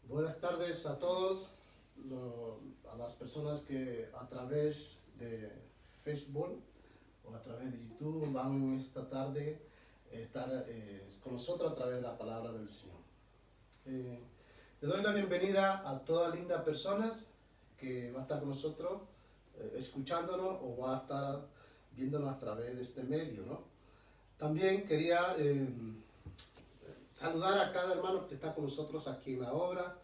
Buenas tardes a todos, a las personas que a través de Facebook o a través de YouTube van esta tarde a estar con nosotros a través de la palabra del Señor. Le doy la bienvenida a todas lindas personas que va a estar con nosotros escuchándonos o va a estar viéndonos a través de este medio, ¿no? También quería saludar a cada hermano que está con nosotros aquí en la obra,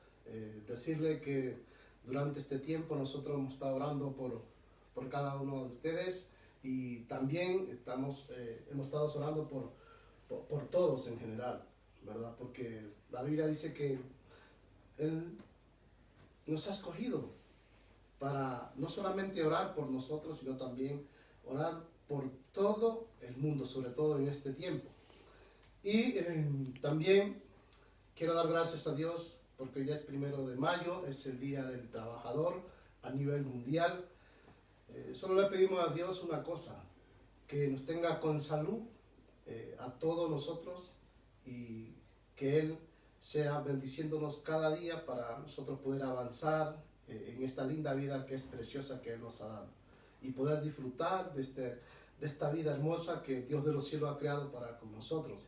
decirle que durante este tiempo nosotros hemos estado orando por cada uno de ustedes y también hemos estado orando por todos en general, ¿verdad? Porque la Biblia dice que Él nos ha escogido para no solamente orar por nosotros, sino también orar por todo el mundo, sobre todo en este tiempo. Y también quiero dar gracias a Dios porque hoy día es 1 de mayo, es el Día del Trabajador a nivel mundial. Solo le pedimos a Dios una cosa, que nos tenga con salud a todos nosotros y que Él sea bendiciéndonos cada día para nosotros poder avanzar en esta linda vida que es preciosa que Él nos ha dado y poder disfrutar de esta vida hermosa que Dios de los cielos ha creado para con nosotros.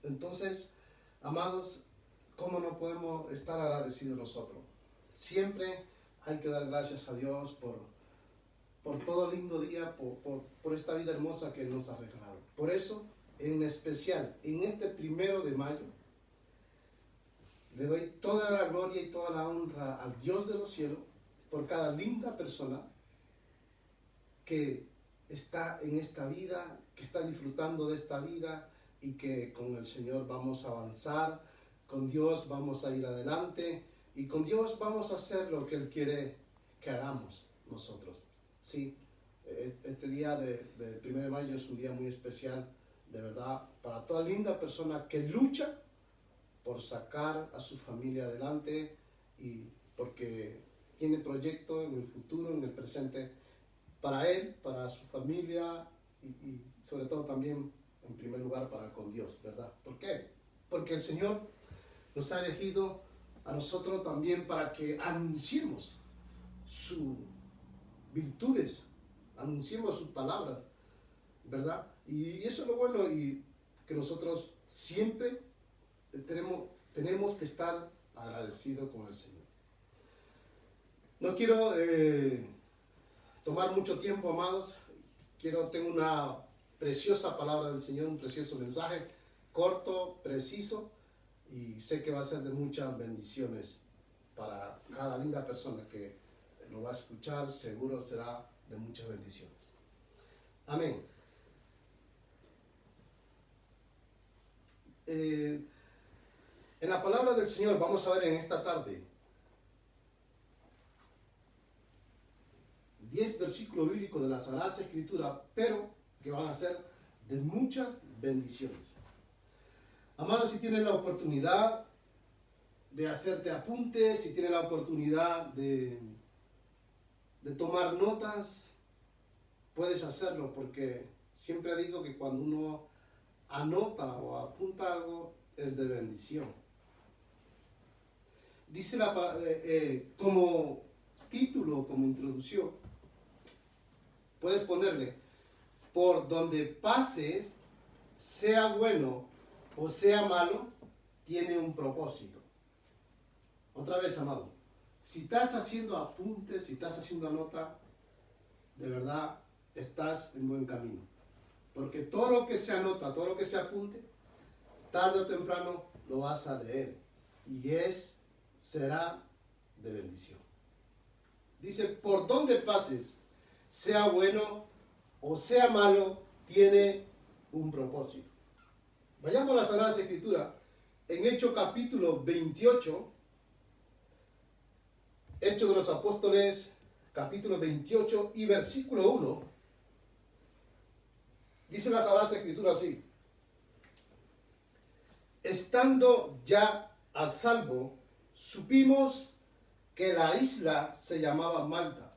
Entonces, amados, ¿cómo no podemos estar agradecidos nosotros? Siempre hay que dar gracias a Dios por todo lindo día, por esta vida hermosa que Él nos ha regalado. Por eso, en especial, en este 1 de mayo, le doy toda la gloria y toda la honra al Dios de los cielos por cada linda persona que está en esta vida, que está disfrutando de esta vida y que con el Señor vamos a avanzar, con Dios vamos a ir adelante y con Dios vamos a hacer lo que Él quiere que hagamos nosotros. Sí, este día del 1 de mayo es un día muy especial, de verdad, para toda linda persona que lucha por sacar a su familia adelante y porque tiene proyectos en el futuro, en el presente, para él, para su familia y sobre todo también, en primer lugar, para con Dios, ¿verdad? ¿Por qué? Porque el Señor nos ha elegido a nosotros también para que anunciemos sus virtudes, anunciemos sus palabras, ¿verdad? Y eso es lo bueno y que nosotros siempre tenemos que estar agradecidos con el Señor. No quiero tomar mucho tiempo, amados. Tengo una preciosa palabra del Señor, un precioso mensaje, corto, preciso, y sé que va a ser de muchas bendiciones para cada linda persona que lo va a escuchar. Seguro será de muchas bendiciones. Amén. En la palabra del Señor vamos a ver en esta tarde 10 versículos bíblicos de la Sagrada Escritura, pero que van a ser de muchas bendiciones. Amados, si tienes la oportunidad de hacerte apuntes, si tienes la oportunidad de tomar notas, puedes hacerlo, porque siempre digo que cuando uno anota o apunta algo, es de bendición. Dice como título, como introducción, puedes ponerle: por donde pases, sea bueno o sea malo, tiene un propósito. Otra vez, amado, si estás haciendo apuntes, si estás haciendo nota, de verdad estás en buen camino. Porque todo lo que se anota, todo lo que se apunte, tarde o temprano lo vas a leer. Y será de bendición. Dice, por donde pases, sea bueno o sea malo, tiene un propósito. Vayamos a la Sagrada Escritura, en Hechos capítulo 28, Hechos de los Apóstoles, capítulo 28 y versículo 1, dice la Sagrada Escritura así: estando ya a salvo, supimos que la isla se llamaba Malta,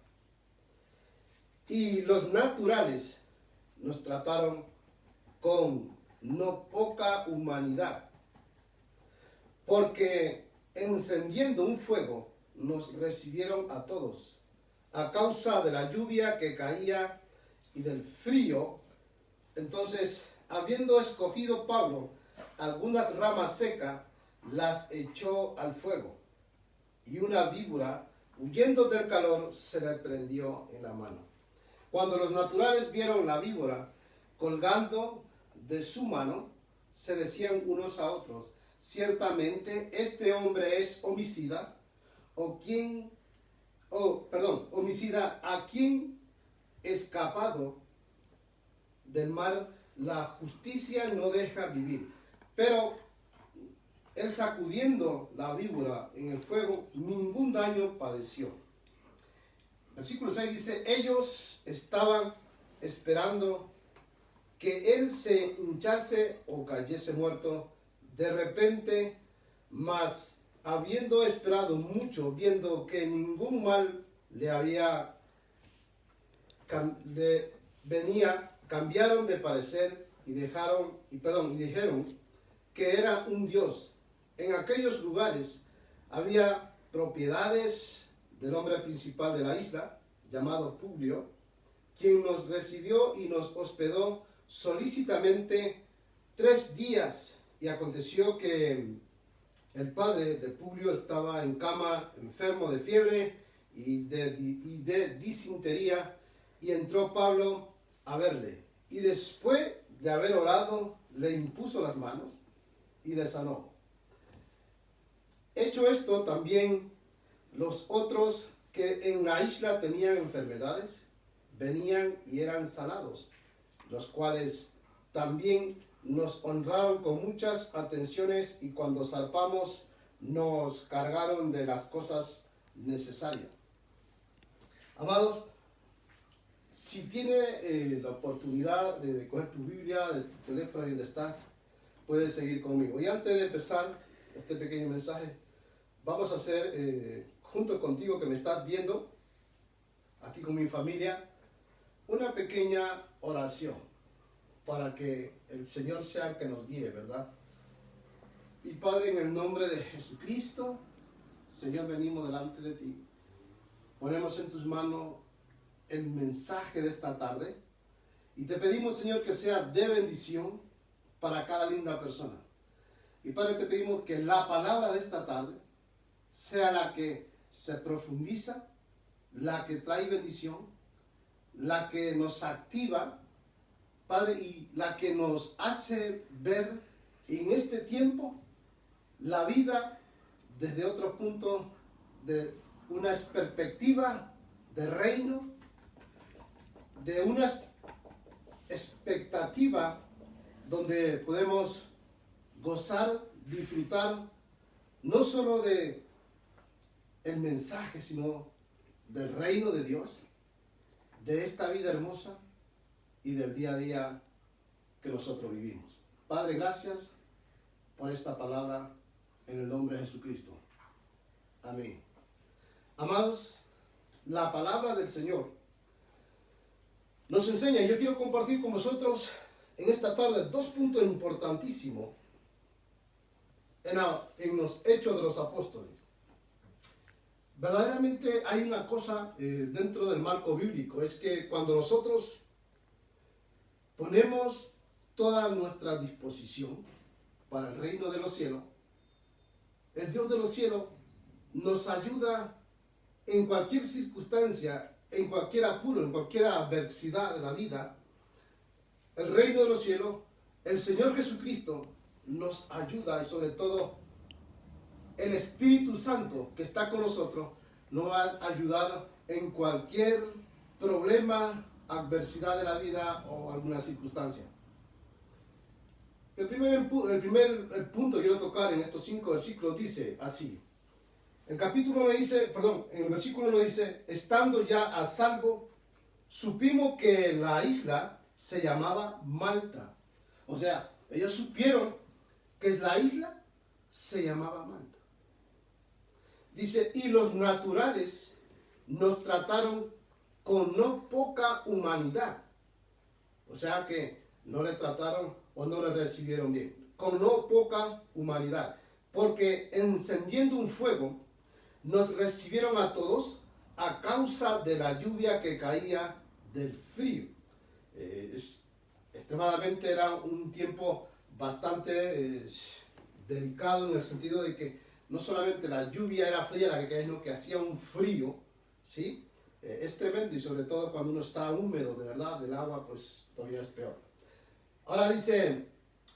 y los naturales nos trataron con no poca humanidad, porque encendiendo un fuego, nos recibieron a todos. A causa de la lluvia que caía y del frío, entonces, habiendo escogido Pablo algunas ramas secas, las echó al fuego, y una víbora, huyendo del calor, se le prendió en la mano. Cuando los naturales vieron la víbora colgando de su mano, se decían unos a otros: ciertamente este hombre es homicida, homicida, a quien escapado del mar la justicia no deja vivir. Pero él, sacudiendo la víbora en el fuego, ningún daño padeció. Versículo 6 dice: ellos estaban esperando que él se hinchase o cayese muerto de repente, mas habiendo esperado mucho, viendo que ningún mal le venía, cambiaron de parecer y dijeron que era un dios. En aquellos lugares había propiedades del hombre principal de la isla, llamado Publio, quien nos recibió y nos hospedó solícitamente 3 días. Y aconteció que el padre de Publio estaba en cama, enfermo de fiebre y de disentería, y entró Pablo a verle. Y después de haber orado, le impuso las manos y le sanó. Hecho esto, también los otros que en la isla tenían enfermedades venían y eran sanados, los cuales también nos honraron con muchas atenciones, y cuando zarpamos nos cargaron de las cosas necesarias. Amados, si tiene la oportunidad de coger tu Biblia, de tu teléfono y donde estás, puedes seguir conmigo. Y antes de empezar este pequeño mensaje, vamos a hacer, junto contigo que me estás viendo, aquí con mi familia, una pequeña oración para que el Señor sea el que nos guíe, ¿verdad? Y Padre, en el nombre de Jesucristo, Señor, venimos delante de ti. Ponemos en tus manos el mensaje de esta tarde y te pedimos, Señor, que sea de bendición para cada linda persona. Y Padre, te pedimos que la palabra de esta tarde sea la que se profundiza, la que trae bendición, la que nos activa, Padre, y la que nos hace ver en este tiempo la vida desde otro punto, de una perspectiva de reino, de una expectativa donde podemos gozar, disfrutar, no solo de el mensaje, sino del reino de Dios, de esta vida hermosa y del día a día que nosotros vivimos. Padre, gracias por esta palabra en el nombre de Jesucristo. Amén. Amados, la palabra del Señor nos enseña, y yo quiero compartir con vosotros en esta tarde 2 puntos importantísimos en los Hechos de los Apóstoles. Verdaderamente hay una cosa dentro del marco bíblico, es que cuando nosotros ponemos toda nuestra disposición para el reino de los cielos, el Dios de los cielos nos ayuda en cualquier circunstancia, en cualquier apuro, en cualquier adversidad de la vida. El reino de los cielos, el Señor Jesucristo nos ayuda, y sobre todo el Espíritu Santo que está con nosotros nos va a ayudar en cualquier problema, adversidad de la vida o alguna circunstancia. El primer punto que quiero tocar en estos 5 versículos dice así. En el versículo 1 dice: estando ya a salvo, supimos que la isla se llamaba Malta. O sea, ellos supieron que la isla se llamaba Malta. Dice: y los naturales nos trataron con no poca humanidad. O sea que no le trataron o no le recibieron bien. Con no poca humanidad. porque encendiendo un fuego, nos recibieron a todos a causa de la lluvia que caía del frío. Extremadamente era un tiempo bastante delicado en el sentido de que no solamente la lluvia era fría la que caía, sino que hacía un frío, ¿sí? Es tremendo, y sobre todo cuando uno está húmedo, de verdad, del agua, pues todavía es peor. Ahora dice,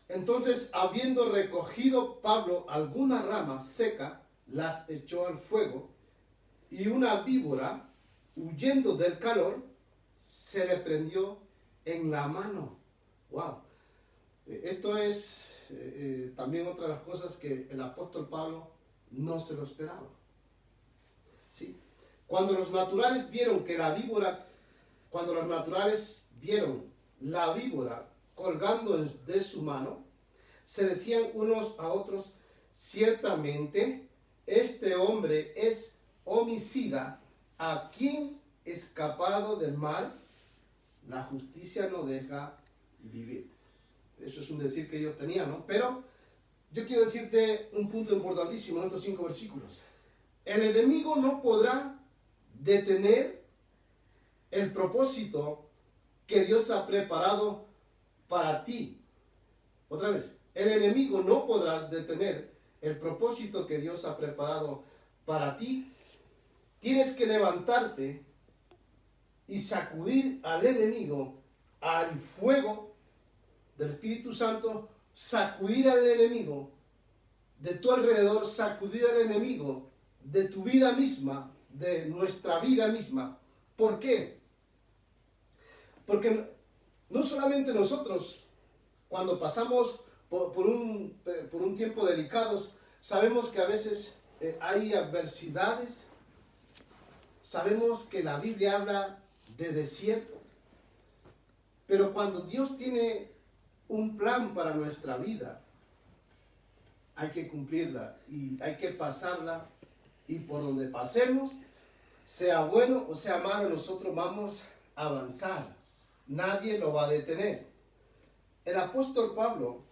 entonces habiendo recogido Pablo algunas ramas secas, las echó al fuego, y una víbora, huyendo del calor, se le prendió en la mano. ¡Wow! Esto es también otra de las cosas que el apóstol Pablo no se lo esperaba. ¿Sí? Cuando los naturales vieron la víbora colgando de su mano, se decían unos a otros, ciertamente este hombre es homicida, a quien escapado del mal, la justicia no deja vivir. Eso es un decir que ellos tenían, ¿no? Pero yo quiero decirte un punto importantísimo en estos 5 versículos. El enemigo no podrá detener el propósito que Dios ha preparado para ti. Otra vez, el enemigo no podrás detener el propósito que Dios ha preparado para ti. Tienes que levantarte y sacudir al enemigo al fuego del Espíritu Santo, sacudir al enemigo de tu alrededor, sacudir al enemigo de tu vida misma, de nuestra vida misma. ¿Por qué? Porque no solamente nosotros, cuando pasamos por un tiempo delicados, sabemos que a veces hay adversidades, sabemos que la Biblia habla de desiertos, pero cuando Dios tiene un plan para nuestra vida, hay que cumplirla y hay que pasarla, y por donde pasemos, sea bueno o sea malo, nosotros vamos a avanzar. Nadie lo va a detener. El apóstol Pablo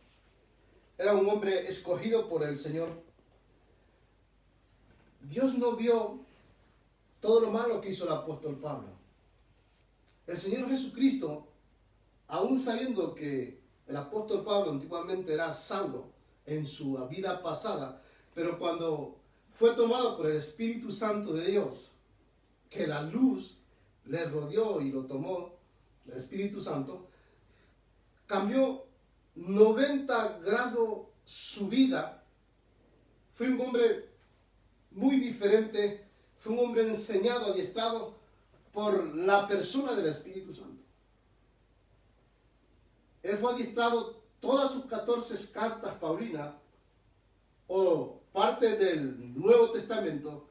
era un hombre escogido por el Señor. Dios no vio todo lo malo que hizo el apóstol Pablo. El Señor Jesucristo, aún sabiendo que el apóstol Pablo antiguamente era Saulo en su vida pasada, pero cuando fue tomado por el Espíritu Santo de Dios, que la luz le rodeó y lo tomó, el Espíritu Santo, cambió 90 grados su vida. Fue un hombre muy diferente, fue un hombre enseñado, adiestrado por la persona del Espíritu Santo. Él fue adiestrado, todas sus 14 cartas paulinas o parte del Nuevo Testamento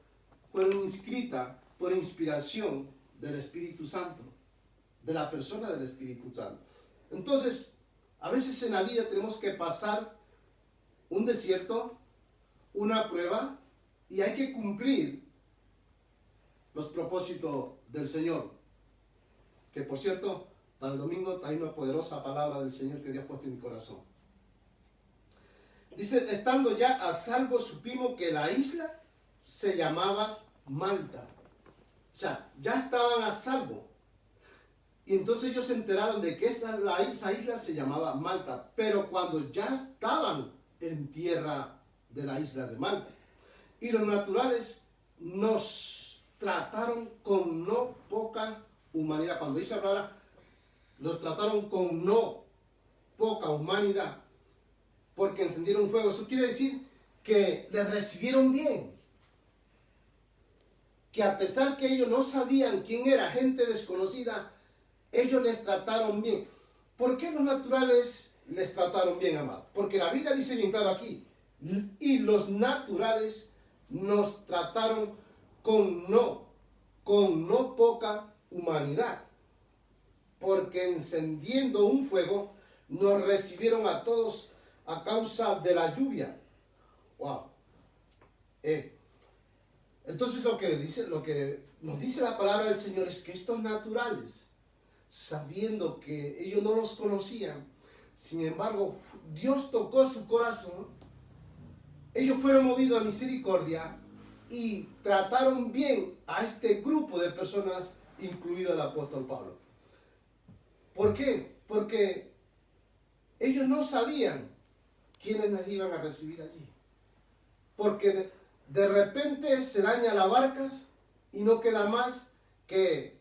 fueron escritas por inspiración del Espíritu Santo, de la persona del Espíritu Santo. Entonces, a veces en la vida tenemos que pasar un desierto, una prueba, y hay que cumplir los propósitos del Señor. Que por cierto, para el domingo hay una poderosa palabra del Señor que Dios ha puesto en mi corazón. Dice, estando ya a salvo, supimos que la isla se llamaba Malta. O sea, ya estaban a salvo. Y entonces ellos se enteraron de que esa isla se llamaba Malta. Pero cuando ya estaban en tierra de la isla de Malta, y los naturales nos trataron con no poca humanidad. Cuando dice hablar, los trataron con no poca humanidad, porque encendieron fuego. Eso quiere decir que les recibieron bien. Que a pesar que ellos no sabían quién era, gente desconocida, ellos les trataron bien. ¿Por qué los naturales les trataron bien, amados? Porque la Biblia dice bien claro aquí, y los naturales nos trataron con no poca humanidad, porque encendiendo un fuego nos recibieron a todos a causa de la lluvia. Wow. Entonces lo que nos dice la palabra del Señor es que estos naturales, sabiendo que ellos no los conocían, sin embargo Dios tocó su corazón ellos fueron movidos a misericordia y trataron bien a este grupo de personas, incluido el apóstol Pablo. ¿Por qué? Porque ellos no sabían quiénes las iban a recibir allí. Porque de repente se daña la barca y no queda más que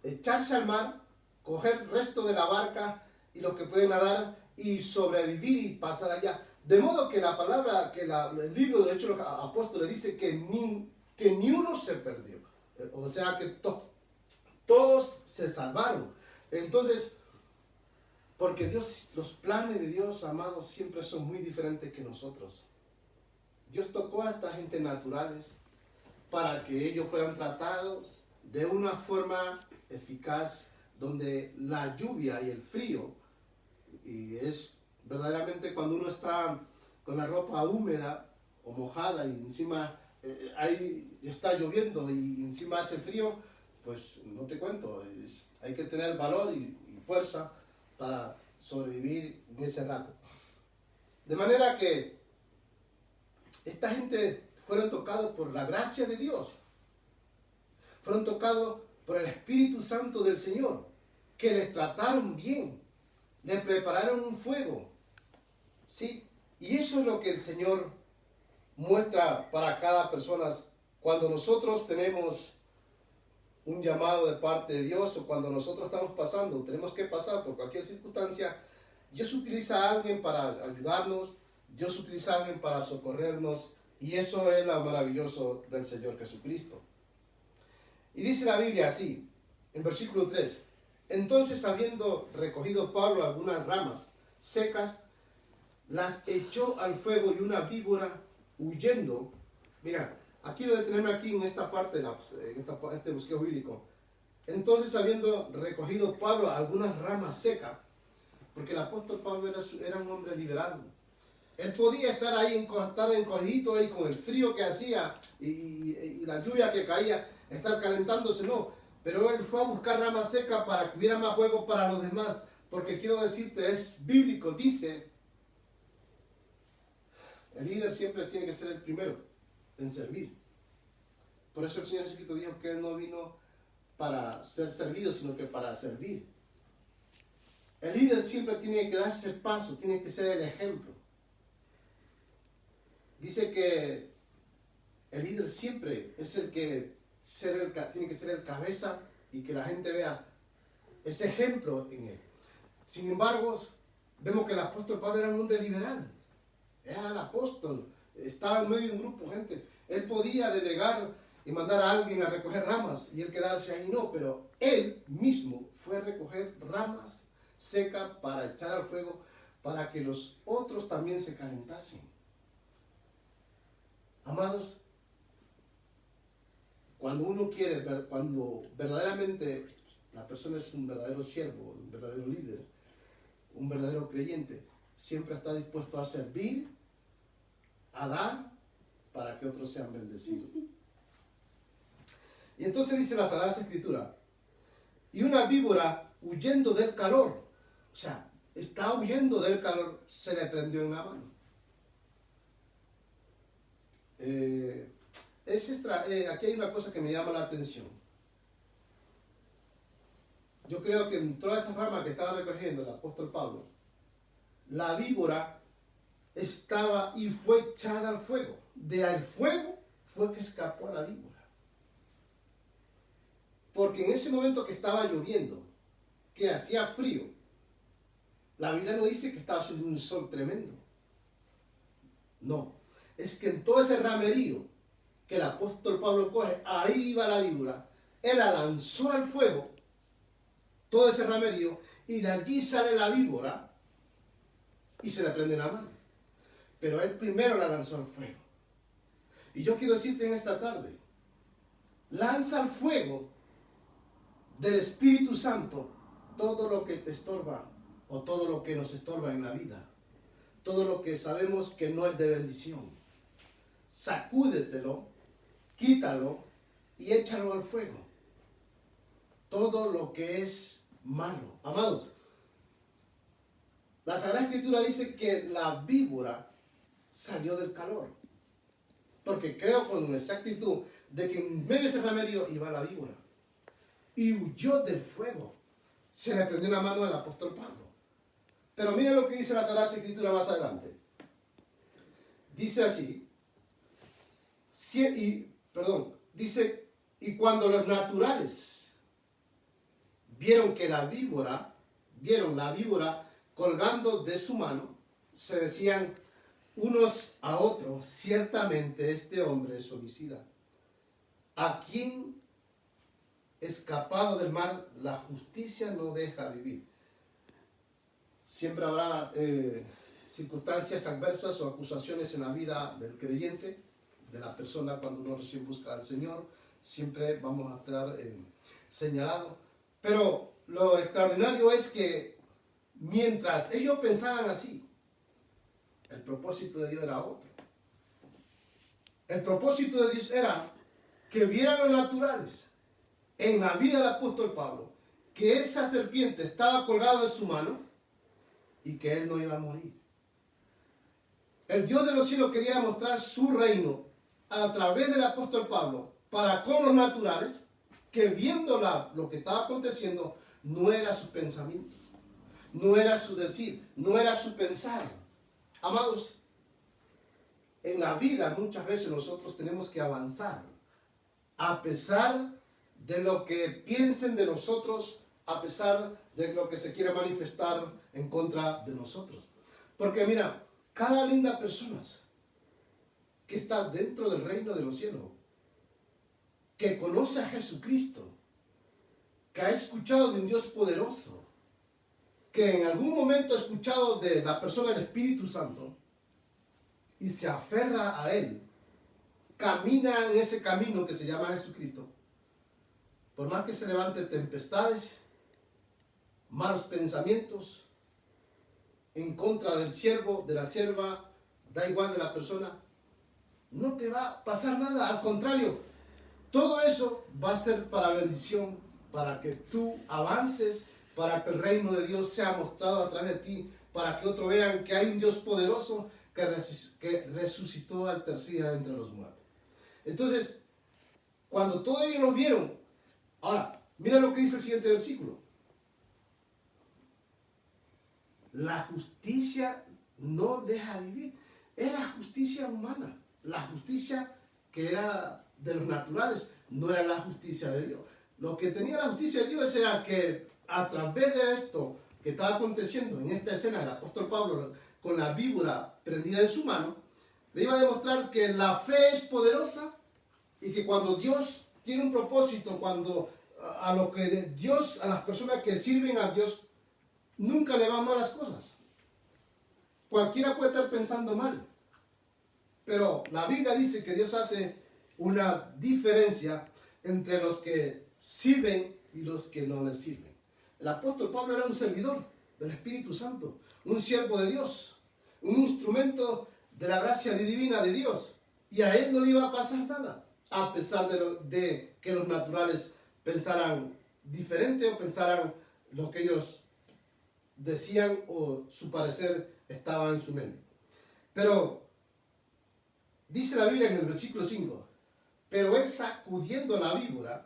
echarse al mar, coger el resto de la barca y los que pueden nadar y sobrevivir y pasar allá. De modo que la palabra, el libro de Hechos de los Apóstoles dice que ni uno se perdió. O sea que todos se salvaron. Entonces, porque Dios, los planes de Dios, amados, siempre son muy diferentes que nosotros. Dios tocó a esta gente naturales para que ellos fueran tratados de una forma eficaz, donde la lluvia y el frío, y es verdaderamente cuando uno está con la ropa húmeda o mojada y encima ahí está lloviendo y encima hace frío, pues no te cuento, hay que tener valor y fuerza para sobrevivir en ese rato. De manera que esta gente fueron tocados por la gracia de Dios, fueron tocados por el Espíritu Santo del Señor, que les trataron bien, les prepararon un fuego, ¿sí? Y eso es lo que el Señor muestra para cada persona cuando nosotros tenemos un llamado de parte de Dios o cuando nosotros estamos pasando, tenemos que pasar por cualquier circunstancia. Dios utiliza a alguien para ayudarnos, Dios utiliza a alguien para socorrernos, y eso es lo maravilloso del Señor Jesucristo. Y dice la Biblia así, en versículo 3, entonces habiendo recogido Pablo algunas ramas secas, las echó al fuego y una víbora huyendo. Mira, aquí quiero detenerme aquí en esta parte, este bosquejo bíblico. Entonces habiendo recogido Pablo algunas ramas secas, porque el apóstol Pablo era un hombre liberal. Él podía estar ahí, estar encogidito ahí con el frío que hacía y la lluvia que caía, estar calentándose, no. Pero él fue a buscar ramas secas para que hubiera más juego para los demás. Porque quiero decirte, es bíblico, dice, el líder siempre tiene que ser el primero en servir. Por eso el Señor Jesucristo dijo que Él no vino para ser servido, sino que para servir. El líder siempre tiene que darse el paso, tiene que ser el ejemplo. Dice que el líder siempre es el que tiene que ser el cabeza y que la gente vea ese ejemplo en él. Sin embargo, vemos que el apóstol Pablo era un hombre liberal. Era el apóstol, estaba en medio de un grupo de gente. Él podía delegar y mandar a alguien a recoger ramas y él quedarse ahí, no, pero él mismo fue a recoger ramas secas para echar al fuego para que los otros también se calentasen. Amados, cuando uno quiere, cuando verdaderamente la persona es un verdadero siervo, un verdadero líder, un verdadero creyente, siempre está dispuesto a servir, a dar, para que otros sean bendecidos. Y entonces dice la Sagrada Escritura, y una víbora huyendo del calor, o sea, está huyendo del calor, se le prendió en la mano. Aquí hay una cosa que me llama la atención. Yo creo que en todas esas ramas que estaba recogiendo el apóstol Pablo, la víbora estaba y fue echada al fuego. De al fuego fue que escapó a la víbora. Porque en ese momento que estaba lloviendo, que hacía frío, la Biblia no dice que estaba haciendo un sol tremendo. No, es que en todo ese ramerío que el apóstol Pablo coge, ahí iba la víbora, él la lanzó al fuego, todo ese ramerío, y de allí sale la víbora y se le prende la mano. Pero él primero la lanzó al fuego. Y yo quiero decirte en esta tarde, lanza al fuego del Espíritu Santo todo lo que te estorba o todo lo que nos estorba en la vida, todo lo que sabemos que no es de bendición. Sacúdetelo, quítalo y échalo al fuego. Todo lo que es malo. Amados, la Sagrada Escritura dice que la víbora salió del calor. Porque creo con exactitud de que en medio de ese remedio iba la víbora. Y huyó del fuego. Se le prendió la mano al apóstol Pablo. Pero miren lo que dice la Sagrada Escritura más adelante. Dice así. Dice, y cuando los naturales vieron la víbora colgando de su mano, se decían unos a otros, ciertamente este hombre es homicida. A quien escapado del mar, la justicia no deja vivir. Siempre habrá circunstancias adversas o acusaciones en la vida del creyente, de la persona cuando uno recién busca al Señor. Siempre vamos a estar señalados. Pero lo extraordinario es que mientras ellos pensaban así, el propósito de Dios era otro. El propósito de Dios era que vieran los naturales en la vida del apóstol Pablo, que esa serpiente estaba colgada en su mano y que él no iba a morir. El Dios de los cielos quería mostrar su reino a través del apóstol Pablo para con los naturales, que viendo lo que estaba aconteciendo, no era su pensamiento, no era su decir, no era su pensar. Amados, en la vida muchas veces nosotros tenemos que avanzar, a pesar de lo que piensen de nosotros, a pesar de lo que se quiera manifestar en contra de nosotros. Porque mira, cada linda persona que está dentro del reino de los cielos, que conoce a Jesucristo, que ha escuchado de un Dios poderoso, que en algún momento ha escuchado de la persona del Espíritu Santo y se aferra a Él, camina en ese camino que se llama Jesucristo, por más que se levanten tempestades, malos pensamientos, en contra del siervo, de la sierva, da igual de la persona, no te va a pasar nada, al contrario, todo eso va a ser para bendición, para que tú avances, para que el reino de Dios sea mostrado a través de ti, para que otros vean que hay un Dios poderoso que resucitó al tercer día de entre los muertos. Entonces, cuando todos ellos lo vieron, ahora, mira lo que dice el siguiente versículo. La justicia no deja vivir. Es la justicia humana, la justicia que era de los naturales, no era la justicia de Dios. Lo que tenía la justicia de Dios era que a través de esto que estaba aconteciendo en esta escena del apóstol Pablo con la víbora prendida en su mano, le iba a demostrar que la fe es poderosa y que cuando Dios tiene un propósito, cuando a las personas que sirven a Dios, nunca le van mal las cosas. Cualquiera puede estar pensando mal, pero la Biblia dice que Dios hace una diferencia entre los que sirven y los que no le sirven. El apóstol Pablo era un servidor del Espíritu Santo, un siervo de Dios, un instrumento de la gracia divina de Dios, y a él no le iba a pasar nada, a pesar de que los naturales pensaran diferente o pensaran lo que ellos decían o su parecer estaba en su mente. Pero dice la Biblia en el versículo 5, pero él sacudiendo la víbora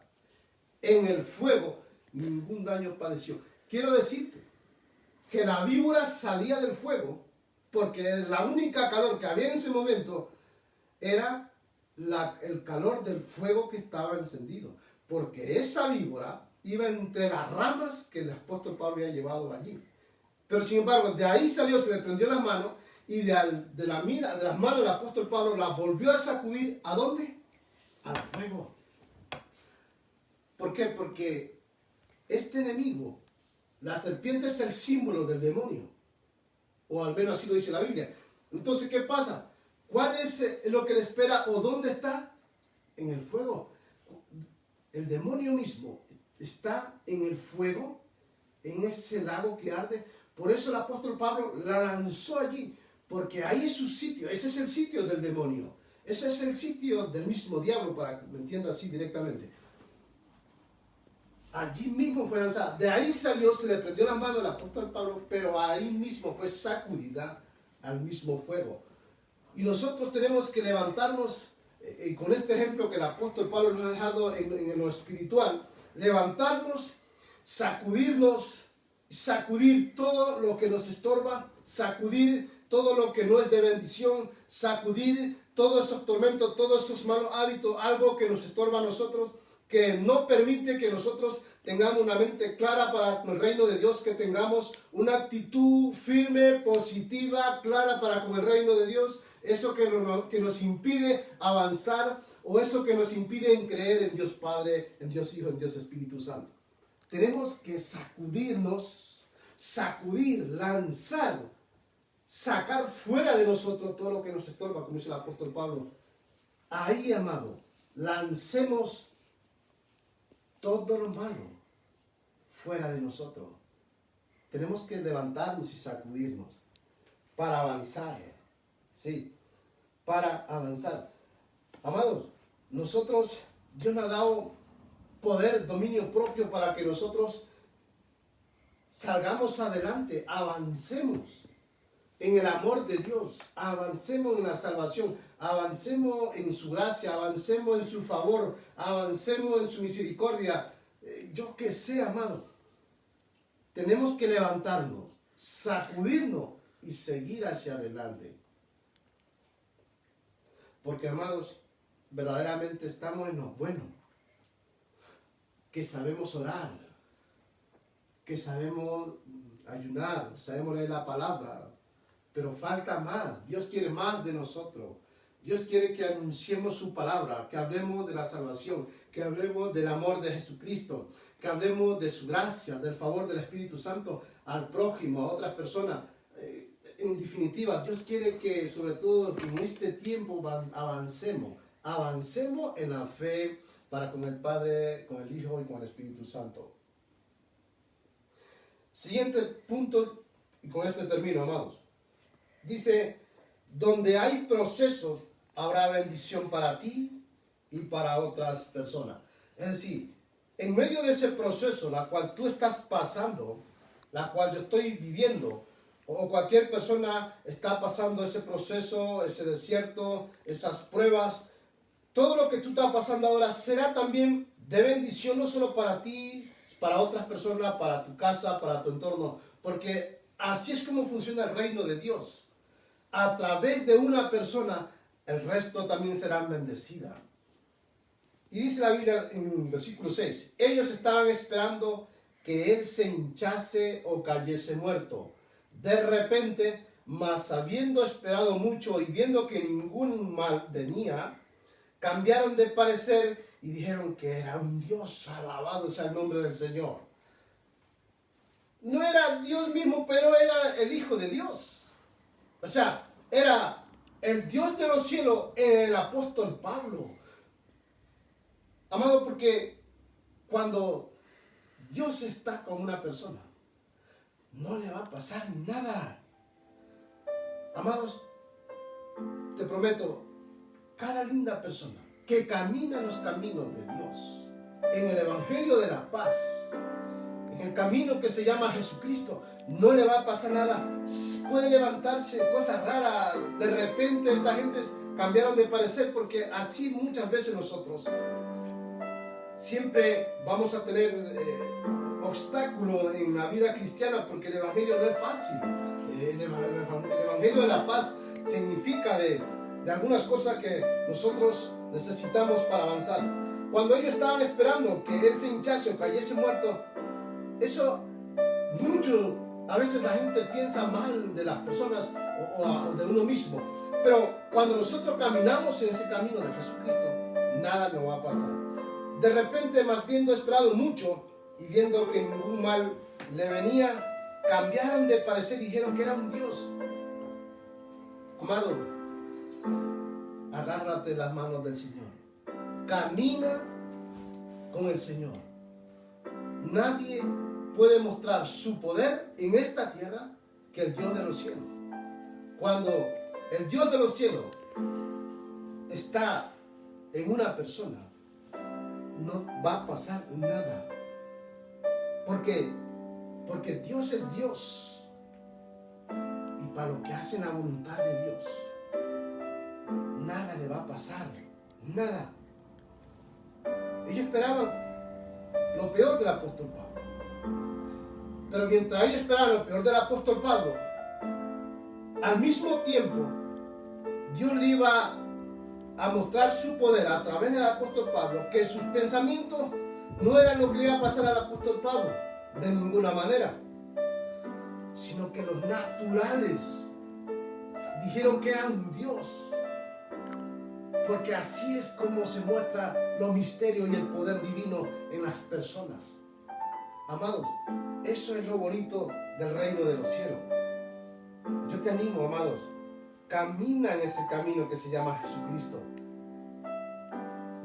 en el fuego, ningún daño padeció. Quiero decirte que la víbora salía del fuego porque la única calor que había en ese momento era el calor del fuego que estaba encendido, porque esa víbora iba entre las ramas que el apóstol Pablo había llevado allí. Pero sin embargo, de ahí salió, se le prendió las manos y de las manos del apóstol Pablo la volvió a sacudir. ¿A dónde? Al fuego. ¿Por qué? Porque este enemigo, la serpiente, es el símbolo del demonio, o al menos así lo dice la Biblia. Entonces, ¿qué pasa? ¿Cuál es lo que le espera o dónde está? En el fuego. El demonio mismo está en el fuego, en ese lago que arde. Por eso el apóstol Pablo la lanzó allí, porque ahí es su sitio. Ese es el sitio del demonio. Ese es el sitio del mismo diablo, para que me entienda así directamente. Allí mismo fue lanzada. De ahí salió, se le prendió la mano al apóstol Pablo, pero ahí mismo fue sacudida al mismo fuego. Y nosotros tenemos que levantarnos, con este ejemplo que el apóstol Pablo nos ha dejado en lo espiritual, levantarnos, sacudirnos, sacudir todo lo que nos estorba, sacudir todo lo que no es de bendición, sacudir todos esos tormentos, todos esos malos hábitos, algo que nos estorba a nosotros, que no permite que nosotros tengamos una mente clara para el reino de Dios, que tengamos una actitud firme, positiva, clara para con el reino de Dios, eso que nos impide avanzar o eso que nos impide en creer en Dios Padre, en Dios Hijo, en Dios Espíritu Santo. Tenemos que sacudirnos, sacudir, lanzar, sacar fuera de nosotros todo lo que nos estorba, como dice el apóstol Pablo. Ahí, amado, lancemos todo lo malo fuera de nosotros. Tenemos que levantarnos y sacudirnos para avanzar. Sí, para avanzar. Amados, nosotros, Dios nos ha dado poder, dominio propio para que nosotros salgamos adelante, avancemos en el amor de Dios, avancemos en la salvación, avancemos en su gracia, avancemos en su favor, avancemos en su misericordia. Yo que sé, amado, tenemos que levantarnos, sacudirnos y seguir hacia adelante. Porque, amados, verdaderamente estamos en lo bueno, que sabemos orar, que sabemos ayunar, sabemos leer la palabra, pero falta más. Dios quiere más de nosotros. Dios quiere que anunciemos su palabra, que hablemos de la salvación, que hablemos del amor de Jesucristo, que hablemos de su gracia, del favor del Espíritu Santo al prójimo, a otras personas. En definitiva, Dios quiere que, sobre todo en este tiempo, avancemos en la fe para con el Padre, con el Hijo y con el Espíritu Santo. Siguiente punto, y con este termino, amados. Dice, donde hay procesos, habrá bendición para ti y para otras personas. Es decir, en medio de ese proceso, la cual tú estás pasando, la cual yo estoy viviendo, o cualquier persona está pasando ese proceso, ese desierto, esas pruebas, todo lo que tú estás pasando ahora será también de bendición, no solo para ti, para otras personas, para tu casa, para tu entorno, porque así es como funciona el reino de Dios. A través de una persona, el resto también serán bendecidas. Y dice la Biblia en versículo 6, ellos estaban esperando que él se hinchase o cayese muerto. De repente, mas habiendo esperado mucho y viendo que ningún mal venía, cambiaron de parecer y dijeron que era un Dios, alabado sea el nombre del Señor. No era Dios mismo, pero era el Hijo de Dios. O sea, era el Dios de los cielos, el apóstol Pablo. Amado, porque cuando Dios está con una persona, no le va a pasar nada. Amados, te prometo, cada linda persona que camina en los caminos de Dios, en el Evangelio de la paz, en el camino que se llama Jesucristo, no le va a pasar nada. Puede levantarse cosas raras. De repente esta gente cambiaron de parecer, porque así muchas veces nosotros siempre vamos a tener obstáculos en la vida cristiana, porque el Evangelio no es fácil. El Evangelio de la paz significa de algunas cosas que nosotros necesitamos para avanzar. Cuando ellos estaban esperando que él se hinchase o cayese muerto, eso a veces la gente piensa mal de las personas o de uno mismo. Pero cuando nosotros caminamos en ese camino de Jesucristo, nada nos va a pasar. De repente, más viendo esperado mucho y viendo que ningún mal le venía, cambiaron de parecer y dijeron que era un Dios. Amado, agárrate las manos del Señor. Camina con el Señor. Nadie puede mostrar su poder en esta tierra que el Dios de los cielos. Cuando el Dios de los cielos está en una persona, no va a pasar nada. Porque Dios es Dios. Y para los que hacen la voluntad de Dios, nada le va a pasar, nada. Ellos esperaban lo peor del apóstol Pablo. Pero mientras ellos esperaban lo peor del apóstol Pablo, al mismo tiempo, Dios le iba a mostrar su poder a través del apóstol Pablo, que sus pensamientos no eran lo que le iba a pasar al apóstol Pablo, de ninguna manera, sino que los naturales dijeron que era un Dios, porque así es como se muestra los misterios y el poder divino en las personas. Amados, eso es lo bonito del reino de los cielos. Yo te animo, amados, camina en ese camino que se llama Jesucristo.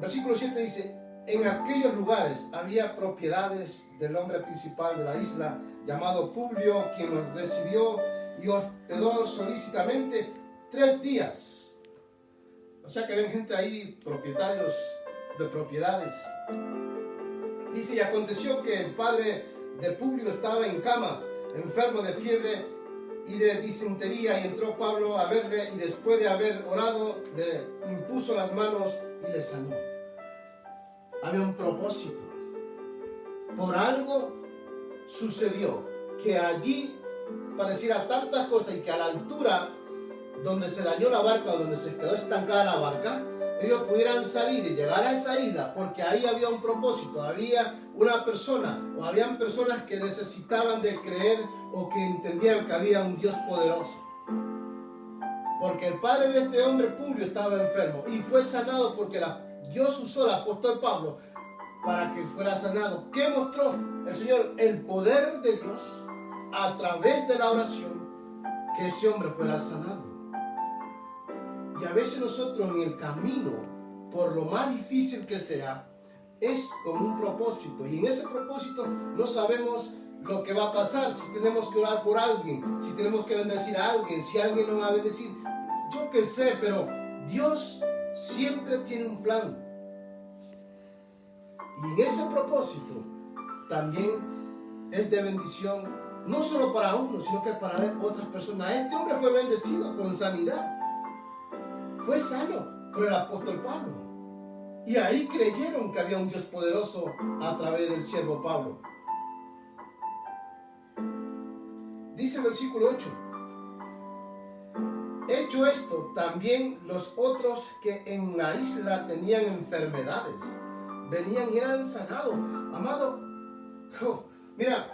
Versículo 7 dice: en aquellos lugares había propiedades del hombre principal de la isla, llamado Publio, quien nos recibió y hospedó solícitamente 3 días. O sea que ven gente ahí, propietarios de propiedades. Dice: y aconteció que el padre de Publio estaba en cama, enfermo de fiebre y de disentería, y entró Pablo a verle, y después de haber orado, le impuso las manos y le sanó. Había un propósito. Por algo sucedió que allí pareciera tantas cosas, y que a la altura donde se dañó la barca, donde se quedó estancada la barca, ellos pudieran salir y llegar a esa isla, porque ahí había un propósito, había una persona, o habían personas que necesitaban de creer o que entendieran que había un Dios poderoso. Porque el padre de este hombre, Publio, estaba enfermo y fue sanado, porque Dios usó al apóstol Pablo para que fuera sanado. ¿Qué mostró el Señor? El poder de Dios a través de la oración, que ese hombre fuera sanado. Y a veces nosotros en el camino, por lo más difícil que sea, es con un propósito. Y en ese propósito no sabemos lo que va a pasar, si tenemos que orar por alguien, si tenemos que bendecir a alguien, si alguien nos va a bendecir. Yo qué sé, pero Dios siempre tiene un plan. Y en ese propósito también es de bendición, no solo para uno, sino que para otras personas. Este hombre fue bendecido con sanidad. Fue sano por el apóstol Pablo. Y ahí creyeron que había un Dios poderoso a través del siervo Pablo. Dice el versículo 8: hecho esto, también los otros que en la isla tenían enfermedades venían y eran sanados. Amado, mira,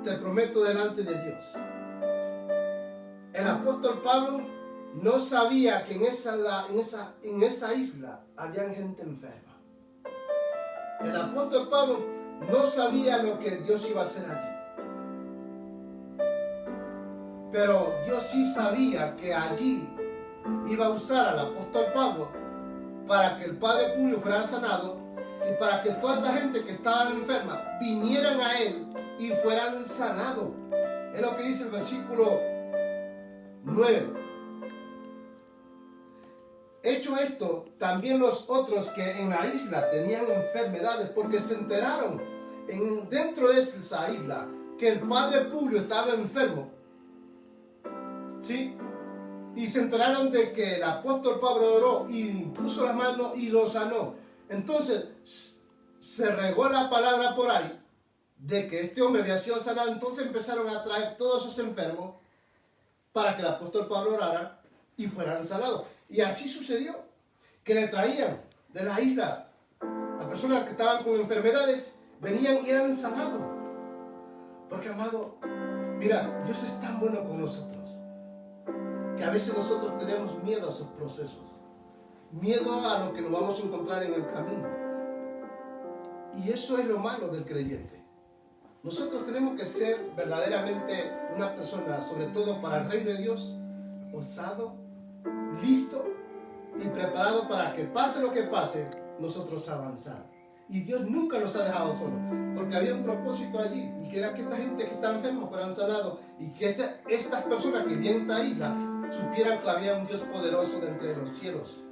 te prometo delante de Dios, el apóstol Pablo no sabía que en esa isla había gente enferma. El apóstol Pablo no sabía lo que Dios iba a hacer allí. Pero Dios sí sabía que allí iba a usar al apóstol Pablo para que el padre Publio fuera sanado, y para que toda esa gente que estaba enferma vinieran a él y fueran sanados. Es lo que dice el versículo 9. Hecho esto, también los otros que en la isla tenían enfermedades, porque se enteraron dentro de esa isla que el padre Publio estaba enfermo, ¿sí? Y se enteraron de que el apóstol Pablo oró y puso las manos y lo sanó. Entonces se regó la palabra por ahí de que este hombre había sido sanado. Entonces empezaron a traer todos esos enfermos para que el apóstol Pablo orara y fueran sanados. Y así sucedió, que le traían de la isla a personas que estaban con enfermedades, venían y eran sanados. Porque, amado, mira, Dios es tan bueno con nosotros, que a veces nosotros tenemos miedo a esos procesos, miedo a lo que nos vamos a encontrar en el camino. Y eso es lo malo del creyente. Nosotros tenemos que ser verdaderamente una persona, sobre todo para el reino de Dios, osado, listo y preparado para que pase lo que pase, nosotros avanzar. Y Dios nunca nos ha dejado solos, porque había un propósito allí, y que era que esta gente que está enferma fueran sanados, y que estas personas que vivían en esta isla supieran que había un Dios poderoso de entre los cielos,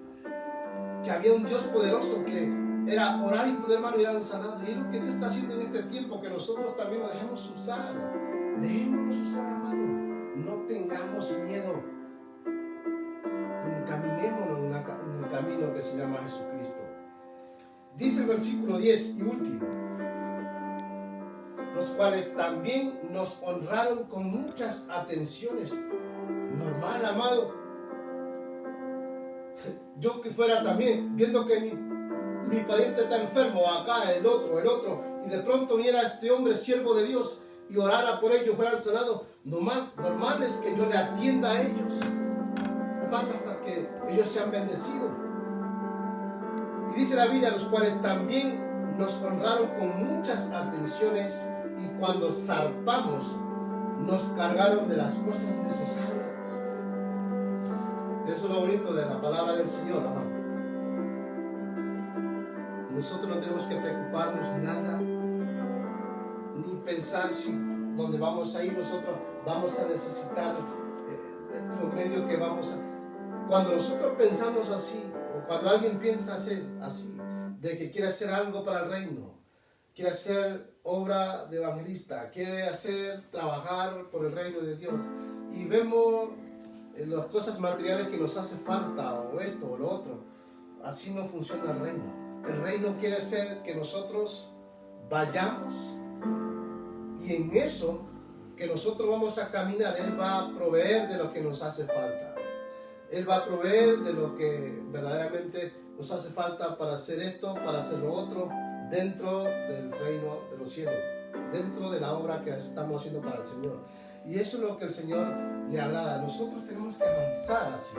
que había un Dios poderoso que era orar y poner mano y eran sanados. Y es lo que Dios está haciendo en este tiempo, que nosotros también nos dejemos usar. Dejémonos usar, amado. No tengamos miedo. Caminemos se llama Jesucristo. Dice el versículo 10 y último: los cuales también nos honraron con muchas atenciones. Normal, amado. Yo que fuera también, viendo que mi pariente está enfermo, acá el otro, y de pronto viera a este hombre siervo de Dios y orara por ellos, fueran sanados, normal es que yo le atienda a ellos, más hasta que ellos sean bendecidos. Y dice la Biblia: los cuales también nos honraron con muchas atenciones, y cuando zarpamos nos cargaron de las cosas necesarias. Eso es lo bonito de la palabra del Señor, amado. Nosotros no tenemos que preocuparnos nada, ni pensar si donde vamos a ir nosotros vamos a necesitar los medios que vamos a... Cuando nosotros pensamos así, o cuando alguien piensa hacer así, de que quiere hacer algo para el reino, quiere hacer obra de evangelista, quiere trabajar por el reino de Dios, y vemos las cosas materiales que nos hace falta, o esto o lo otro, así no funciona el reino. El reino quiere ser que nosotros vayamos, y en eso que nosotros vamos a caminar, Él va a proveer de lo que nos hace falta. Él va a proveer de lo que verdaderamente nos hace falta para hacer esto, para hacer lo otro, dentro del reino de los cielos, dentro de la obra que estamos haciendo para el Señor. Y eso es lo que el Señor le agrada. Nosotros tenemos que avanzar así.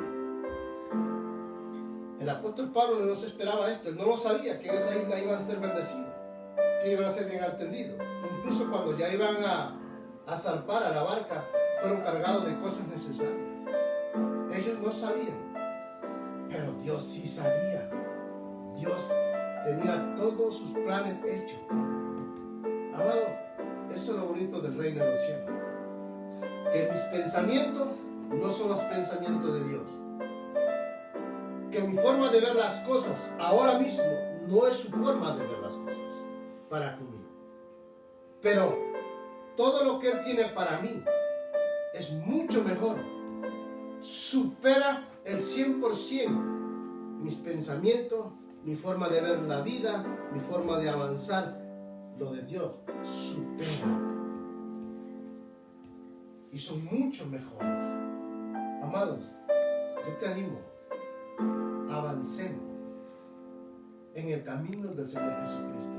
El apóstol Pablo no se esperaba esto. Él no lo sabía, que en esa isla iban a ser bendecidos, que iban a ser bien atendidos. Incluso cuando ya iban a zarpar a la barca, fueron cargados de cosas necesarias. Ellos no sabían, pero Dios sí sabía. Dios tenía todos sus planes hechos. Amado, eso es lo bonito del reino de los cielos. Que mis pensamientos no son los pensamientos de Dios. Que mi forma de ver las cosas ahora mismo no es su forma de ver las cosas para conmigo. Pero todo lo que Él tiene para mí es mucho mejor. Supera el 100% mis pensamientos, mi forma de ver la vida, mi forma de avanzar. Lo de Dios supera. Y son mucho mejores. Amados, yo te animo, avancemos en el camino del Señor Jesucristo.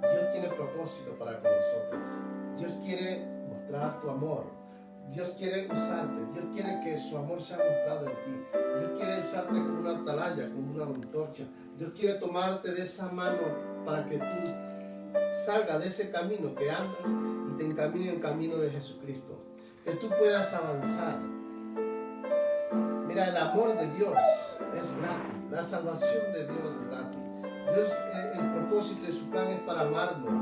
Dios tiene propósito para con nosotros. Dios quiere mostrar tu amor. Dios quiere usarte. Dios quiere que su amor sea mostrado en ti. Dios quiere usarte como una atalaya, como una antorcha. Dios quiere tomarte de esa mano para que tú salgas de ese camino que andas y te encamine en el camino de Jesucristo. Que tú puedas avanzar. Mira, el amor de Dios es gratis. La salvación de Dios es gratis. Dios, el propósito de su plan es para amarnos,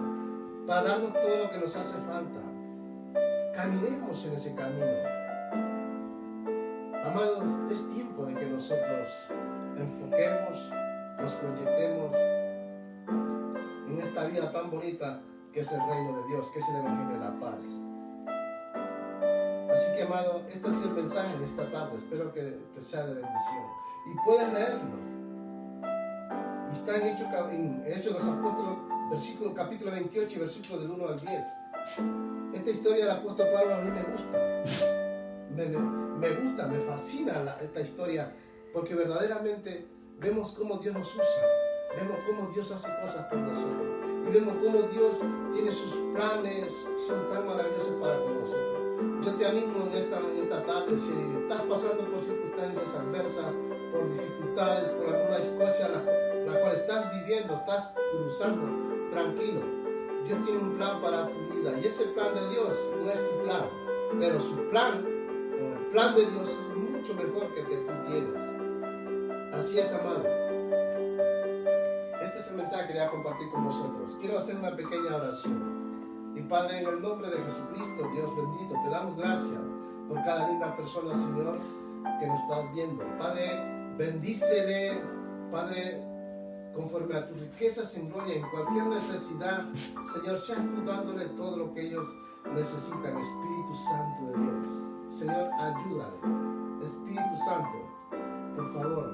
para darnos todo lo que nos hace falta. Caminemos en ese camino. Amados, es tiempo de que nosotros enfoquemos, nos proyectemos en esta vida tan bonita que es el reino de Dios, que es el Evangelio de la paz. Así que, amado, este ha sido el mensaje de esta tarde. Espero que te sea de bendición. Y puedes leerlo. Y está en Hechos de los Apóstoles, capítulo 28 y versículo del 1 al 10. Esta historia del apóstol Pablo a mí me gusta. Me fascina esta historia, porque verdaderamente vemos cómo Dios nos usa. Vemos cómo Dios hace cosas por nosotros. Y vemos cómo Dios tiene sus planes, son tan maravillosos para con nosotros. Yo te animo en esta tarde, si estás pasando por circunstancias adversas, por dificultades, por alguna situación la cual estás viviendo, estás cruzando, tranquilo. Dios tiene un plan para tu vida, y ese plan de Dios no es tu plan, pero su plan, o el plan de Dios, es mucho mejor que el que tú tienes. Así es, amado. Este es el mensaje que quería compartir con vosotros. Quiero hacer una pequeña oración. Y Padre, en el nombre de Jesucristo, Dios bendito, te damos gracias por cada linda persona, Señor, que nos estás viendo. Padre, bendícele, Padre, conforme a tus riquezas en gloria, en cualquier necesidad, Señor, seas tú dándole todo lo que ellos necesitan. Espíritu Santo de Dios, Señor, ayúdale. Espíritu Santo, por favor,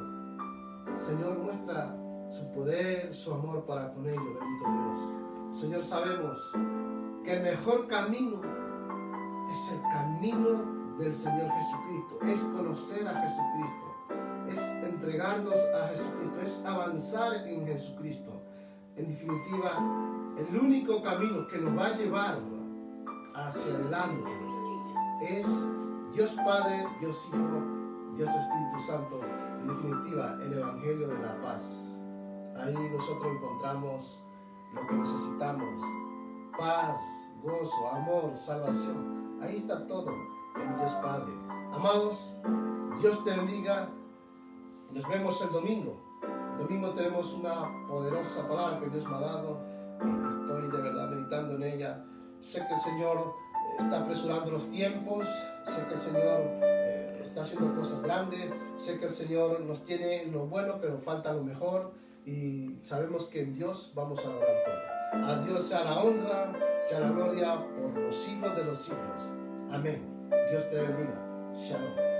Señor, muestra su poder, su amor para con ellos, bendito Dios. Señor, sabemos que el mejor camino es el camino del Señor Jesucristo, es conocer a Jesucristo, es entregarnos a Jesucristo, es avanzar en Jesucristo. En definitiva, el único camino que nos va a llevar hacia adelante es Dios Padre, Dios Hijo, Dios Espíritu Santo. En definitiva, el Evangelio de la paz. Ahí nosotros encontramos lo que necesitamos: paz, gozo, amor, salvación. Ahí está todo en Dios Padre. Amados, Dios te bendiga. Nos vemos el domingo. El domingo tenemos una poderosa palabra que Dios me ha dado y estoy de verdad meditando en ella. Sé que el Señor está apresurando los tiempos, sé que el Señor está haciendo cosas grandes, sé que el Señor nos tiene lo bueno, pero falta lo mejor, y sabemos que en Dios vamos a lograr todo. A Dios sea la honra, sea la gloria por los siglos de los siglos. Amén. Dios te bendiga. Shalom.